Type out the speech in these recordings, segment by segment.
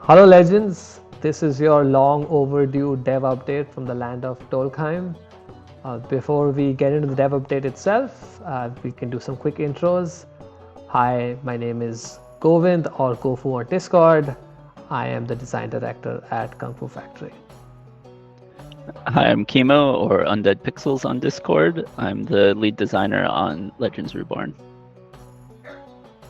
Hello legends, this is your long overdue dev update from the land of Tolkheim. Before we get into the dev update itself, we can do some quick intros. Hi, my name is Govind or Gofu on Discord. I am the design director at Kung Fu Factory. Hi, I'm Chemo or Undead Pixels on Discord. I'm the lead designer on Legends Reborn.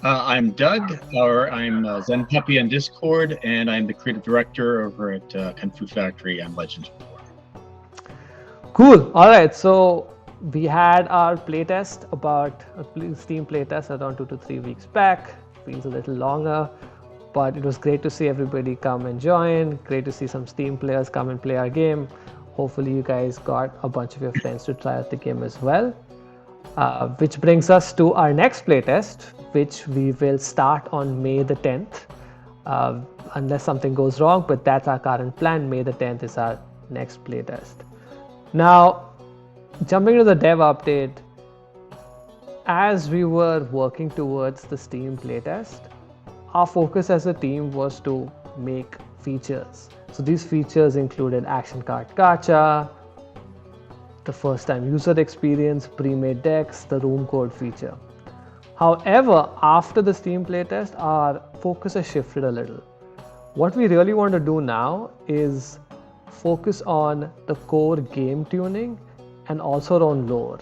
I'm Doug, or I'm Zen Puppy on Discord, and I'm the creative director over at Kung Fu Factory and Legends. Cool. All right. So we had our playtest about a Steam playtest around 2 to 3 weeks back. Feels a little longer, but it was great to see everybody come and join. Great to see some Steam players come and play our game. Hopefully, you guys got a bunch of your friends to try out the game as well. Which brings us to our next playtest, which we will start on May the 10th, unless something goes wrong, but that's our current plan. May the 10th is our next playtest. Now, jumping to the dev update, as we were working towards the Steam playtest, our focus as a team was to make features. So these features included action card gacha, the first time user experience, pre-made decks, the room code feature. However, after the Steam playtest, our focus has shifted a little. What we really want to do now is focus on the core game tuning and also on lore.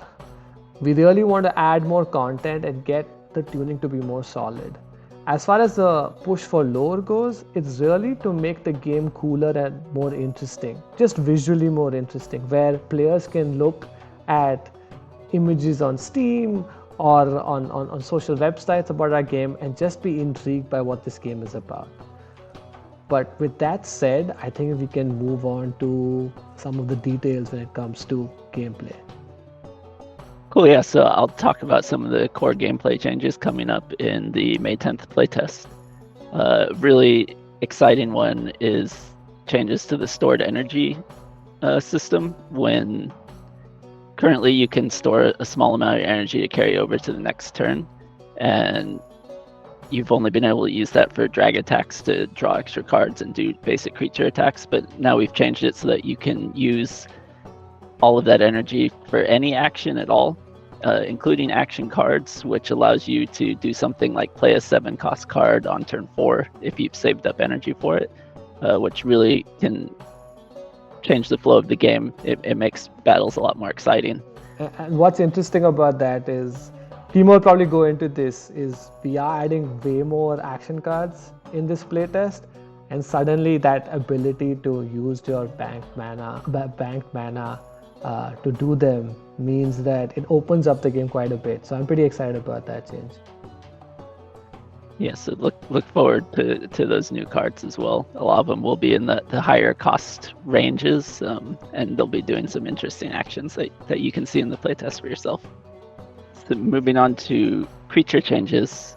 We really want to add more content and get the tuning to be more solid. As far as the push for lore goes, it's really to make the game cooler and more interesting, just visually more interesting, where players can look at images on Steam or on social websites about our game and just be intrigued by what this game is about. But with that said, I think we can move on to some of the details when it comes to gameplay. Cool, yeah, so I'll talk about some of the core gameplay changes coming up in the May 10th playtest. Really exciting one is changes to the stored energy system. When currently you can store a small amount of energy to carry over to the next turn, and you've only been able to use that for drag attacks to draw extra cards and do basic creature attacks, but now we've changed it so that you can use all of that energy for any action at all, including action cards, which allows you to do something like play a 7-cost card on turn 4 if you've saved up energy for it, which really can change the flow of the game. It makes battles a lot more exciting. And what's interesting about that is, Timo will probably go into this, is we are adding way more action cards in this playtest, and suddenly that ability to use your bank mana to do them means that it opens up the game quite a bit. So I'm pretty excited about that change. Yeah, so look forward to those new cards as well. A lot of them will be in the higher cost ranges, and they'll be doing some interesting actions that you can see in the playtest for yourself. So moving on to creature changes,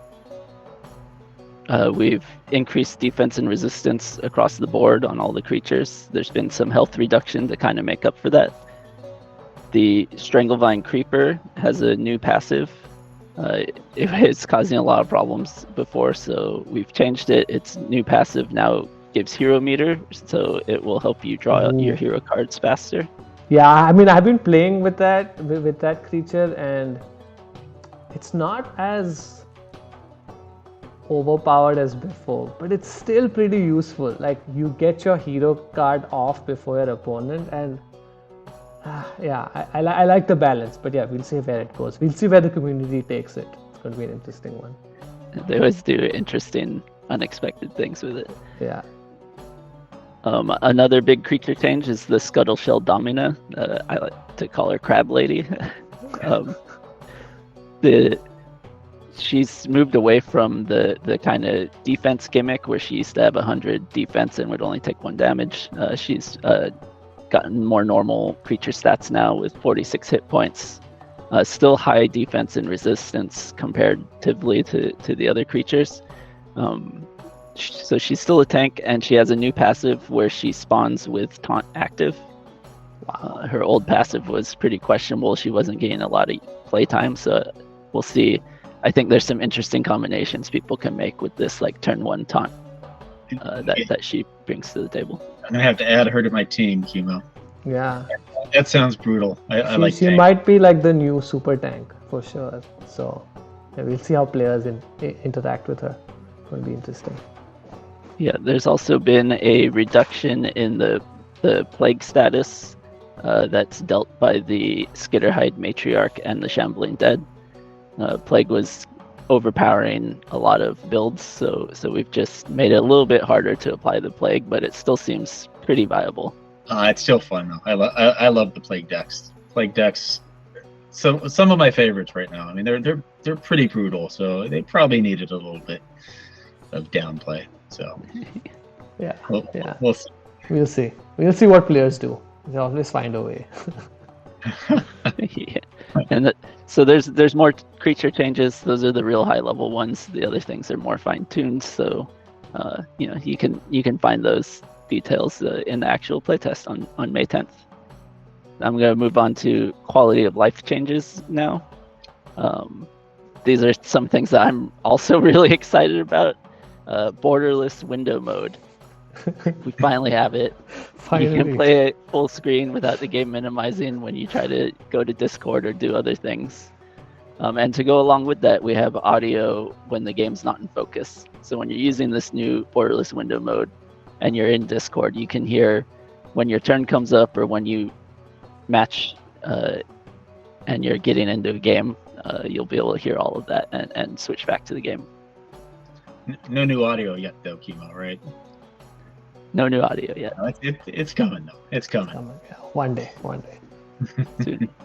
we've increased defense and resistance across the board on all the creatures. There's been some health reduction to kind of make up for that. The Stranglevine Creeper has a new passive. It was causing a lot of problems before, so we've changed it. Its new passive now gives hero meter, so it will help you draw your hero cards faster. Yeah, I mean, I've been playing with that creature, and it's not as overpowered as before, but it's still pretty useful. Like, you get your hero card off before your opponent, and yeah, I like the balance, but yeah, we'll see where it goes. We'll see where the community takes it. It's going to be an interesting one. They always do interesting, unexpected things with it. Yeah. Another big creature change is the Scuttleshell Domina. I like to call her Crab Lady. She's moved away from the kind of defense gimmick where she used to have 100 defense and would only take 1 damage. She's gotten more normal creature stats now with 46 hit points. Still high defense and resistance comparatively to the other creatures. So she's still a tank, and she has a new passive where she spawns with taunt active. Her old passive was pretty questionable. She wasn't getting a lot of playtime, so we'll see. I think there's some interesting combinations people can make with this, like turn 1 taunt. that she brings to the table. I'm gonna have to add her to my team, Chemo. Yeah. That sounds brutal. I like She tank. might be like the new super tank for sure. So yeah, we'll see how players interact with her. It'll be interesting. Yeah, there's also been a reduction in the plague status that's dealt by the Skitterhide Matriarch and the Shambling Dead. Plague was overpowering a lot of builds, so we've just made it a little bit harder to apply the Plague, but it still seems pretty viable. It's still fun though. I love the plague decks. Plague decks, some of my favorites right now. I mean, they're pretty brutal, so they probably needed a little bit of downplay. So Yeah. we'll see. We'll see what players do. They always find a way. Yeah, and so there's more creature changes. Those are the real high level ones. The other things are more fine tuned. So you can find those details in the actual playtest on May 10th. I'm going to move on to quality of life changes now. These are some things that I'm also really excited about. Borderless window mode. We finally have it. Finally. You can play it full screen without the game minimizing when you try to go to Discord or do other things. And to go along with that, we have audio when the game's not in focus. So when you're using this new borderless window mode and you're in Discord, you can hear when your turn comes up or when you match and you're getting into a game, you'll be able to hear all of that and switch back to the game. No new audio yet, though, Chemo, right? No new audio yet. No, it's coming, though. It's coming. Yeah, one day.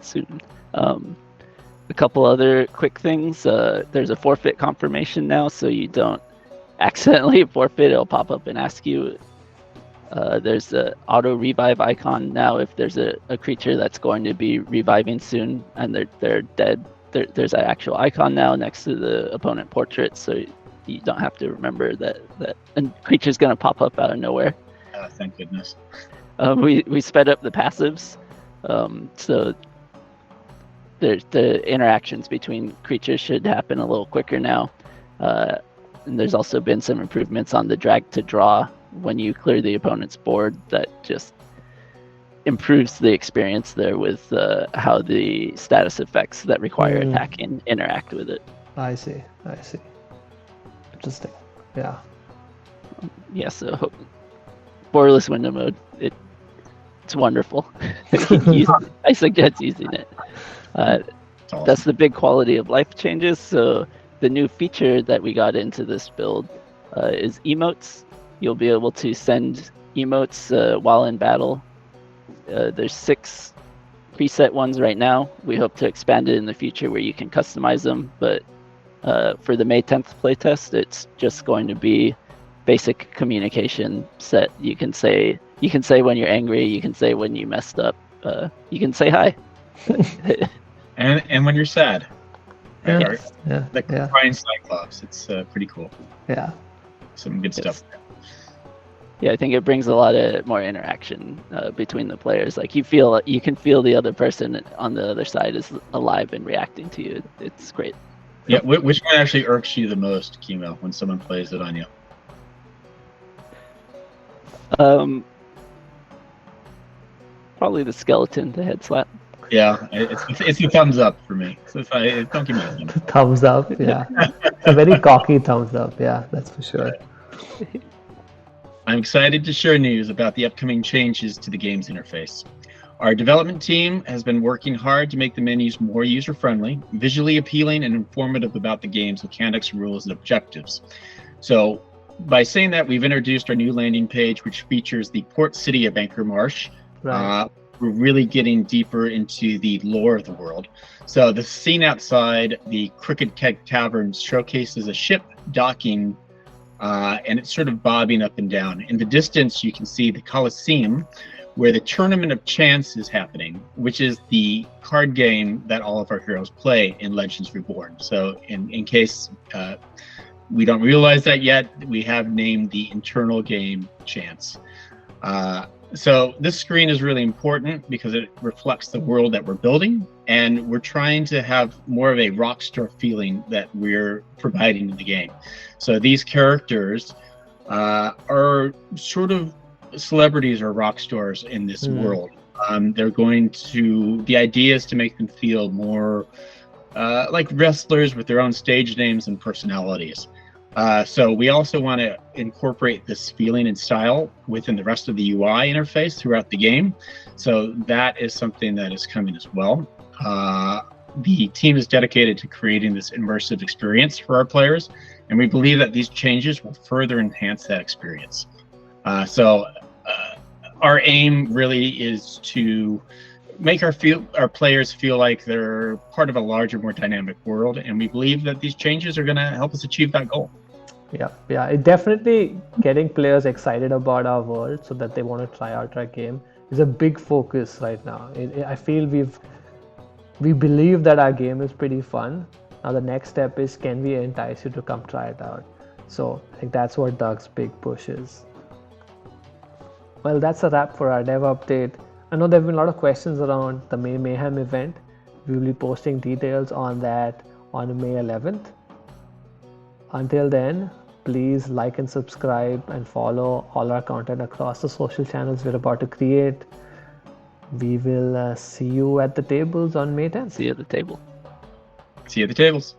Soon. A couple other quick things. There's a forfeit confirmation now, so you don't accidentally forfeit. It'll pop up and ask you. There's an auto revive icon now if there's a creature that's going to be reviving soon and they're dead. There's an actual icon now next to the opponent portrait, so you don't have to remember that a creature's going to pop up out of nowhere. Thank goodness. We sped up the passives, so the interactions between creatures should happen a little quicker now. And there's also been some improvements on the drag to draw when you clear the opponent's board that just improves the experience there with how the status effects that require attacking interact with it. I see. Interesting. Yeah. Yeah, so borderless window mode, it's wonderful. I suggest using it. Awesome. That's the big quality of life changes. So the new feature that we got into this build is emotes. You'll be able to send emotes while in battle. There's 6 preset ones right now. We hope to expand it in the future where you can customize them. But for the May 10th playtest, it's just going to be basic communication set. You can say when you're angry. You can say when you messed up. You can say hi. and when you're sad. Yes. Yeah. The crying Cyclops. It's pretty cool. Yeah. Some good stuff. Yeah, I think it brings a lot of more interaction between the players. Like you can feel the other person on the other side is alive and reacting to you. It's great. Yeah, which one actually irks you the most, Chemo, when someone plays it on you? Probably the skeleton, the head slap. Yeah, it's a thumbs up for me. So don't give me a thumbs up. Thumbs up, yeah. It's a very cocky thumbs up, yeah, that's for sure. I'm excited to share news about the upcoming changes to the game's interface. Our development team has been working hard to make the menus more user-friendly, visually appealing, and informative about the game's mechanics, rules, and objectives. So by saying that, we've introduced our new landing page, which features the port city of Anchor Marsh. Right. We're really getting deeper into the lore of the world. So the scene outside the Crooked Keg Tavern showcases a ship docking, and it's sort of bobbing up and down. In the distance, you can see the Colosseum, where the Tournament of Chance is happening, which is the card game that all of our heroes play in Legends Reborn. So in case we don't realize that yet, we have named the internal game Chance. So this screen is really important because it reflects the world that we're building, and we're trying to have more of a rockstar feeling that we're providing in the game. So these characters are are sort of celebrities or rock stars in this world. They're going to, the idea is to make them feel more like wrestlers with their own stage names and personalities. So we also want to incorporate this feeling and style within the rest of the UI interface throughout the game. So that is something that is coming as well. The team is dedicated to creating this immersive experience for our players, and we believe that these changes will further enhance that experience. So our aim really is to make our players feel like they're part of a larger, more dynamic world, and we believe that these changes are going to help us achieve that goal. Yeah, it definitely getting players excited about our world so that they want to try out our game is a big focus right now. I feel we believe that our game is pretty fun. Now the next step is, can we entice you to come try it out? So I think that's what Doug's big push is. Well, that's a wrap for our dev update. I know there have been a lot of questions around the May Mayhem event. We will be posting details on that on May 11th. Until then, please like and subscribe and follow all our content across the social channels we're about to create. We will see you at the tables on May 10th. See you at the table. See you at the tables.